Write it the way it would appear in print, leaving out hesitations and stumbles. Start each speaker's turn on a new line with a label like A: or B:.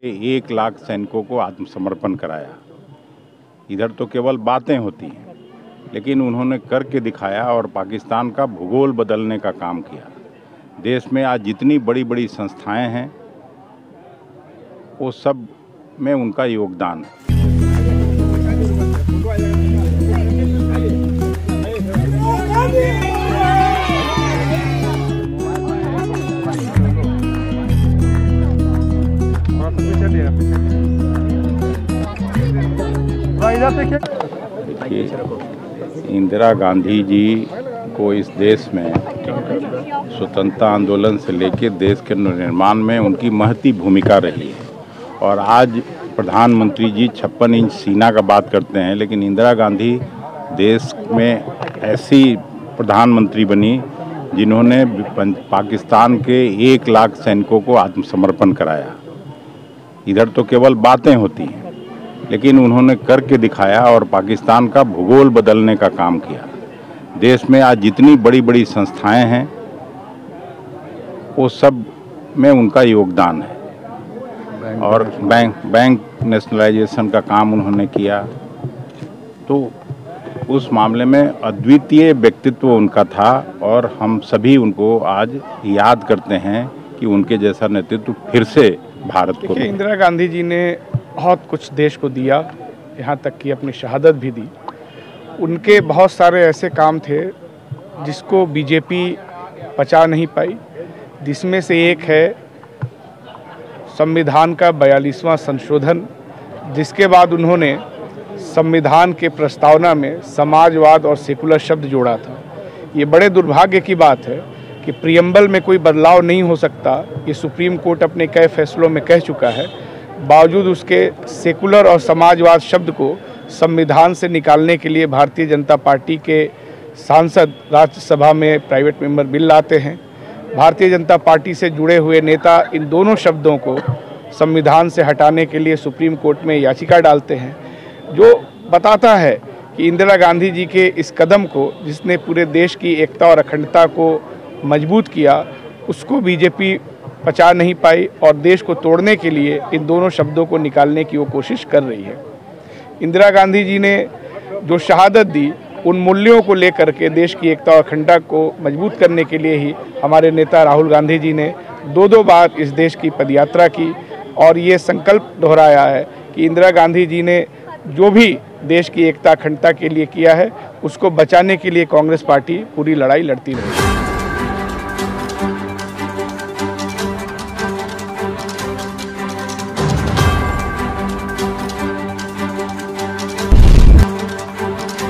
A: 1 लाख सैनिकों को आत्मसमर्पण कराया। इधर तो केवल बातें होती हैं, लेकिन उन्होंने करके दिखाया और पाकिस्तान का भूगोल बदलने का काम किया। देश में आज जितनी बड़ी बड़ी संस्थाएं हैं, वो सब में उनका योगदान है। देखिए, इंदिरा गांधी जी को इस देश में स्वतंत्रता आंदोलन से लेकर देश के निर्माण में उनकी महती भूमिका रही है। और आज प्रधानमंत्री जी 56 इंच सीना का बात करते हैं, लेकिन इंदिरा गांधी देश में ऐसी प्रधानमंत्री बनी जिन्होंने पाकिस्तान के 1 लाख सैनिकों को आत्मसमर्पण कराया। इधर तो केवल बातें होती हैं, लेकिन उन्होंने करके दिखाया और पाकिस्तान का भूगोल बदलने का काम किया। देश में आज जितनी बड़ी बड़ी संस्थाएं हैं, वो सब में उनका योगदान है। और बैंक नेशनलाइजेशन का काम उन्होंने किया, तो उस मामले में अद्वितीय व्यक्तित्व उनका था और हम सभी उनको आज याद करते हैं कि उनके जैसा नेतृत्व फिर से भारत को।
B: इंदिरा गांधी जी ने बहुत कुछ देश को दिया, यहाँ तक कि अपनी शहादत भी दी। उनके बहुत सारे ऐसे काम थे जिसको बीजेपी पचा नहीं पाई, जिसमें से एक है संविधान का 42वां संशोधन, जिसके बाद उन्होंने संविधान के प्रस्तावना में समाजवाद और सेकुलर शब्द जोड़ा था। ये बड़े दुर्भाग्य की बात है कि प्रियम्बल में कोई बदलाव नहीं हो सकता, ये सुप्रीम कोर्ट अपने कई फैसलों में कह चुका है। बावजूद उसके सेकुलर और समाजवाद शब्द को संविधान से निकालने के लिए भारतीय जनता पार्टी के सांसद राज्यसभा में प्राइवेट मेंबर बिल लाते हैं। भारतीय जनता पार्टी से जुड़े हुए नेता इन दोनों शब्दों को संविधान से हटाने के लिए सुप्रीम कोर्ट में याचिका डालते हैं, जो बताता है कि इंदिरा गांधी जी के इस कदम को, जिसने पूरे देश की एकता और अखंडता को मजबूत किया, उसको बीजेपी पचा नहीं पाई और देश को तोड़ने के लिए इन दोनों शब्दों को निकालने की वो कोशिश कर रही है। इंदिरा गांधी जी ने जो शहादत दी, उन मूल्यों को लेकर के देश की एकता और अखंडता को मजबूत करने के लिए ही हमारे नेता राहुल गांधी जी ने दो बार इस देश की पदयात्रा की और ये संकल्प दोहराया है कि इंदिरा गांधी जी ने जो भी देश की एकता अखंडता के लिए किया है, उसको बचाने के लिए कांग्रेस पार्टी पूरी लड़ाई लड़ती रहेगी।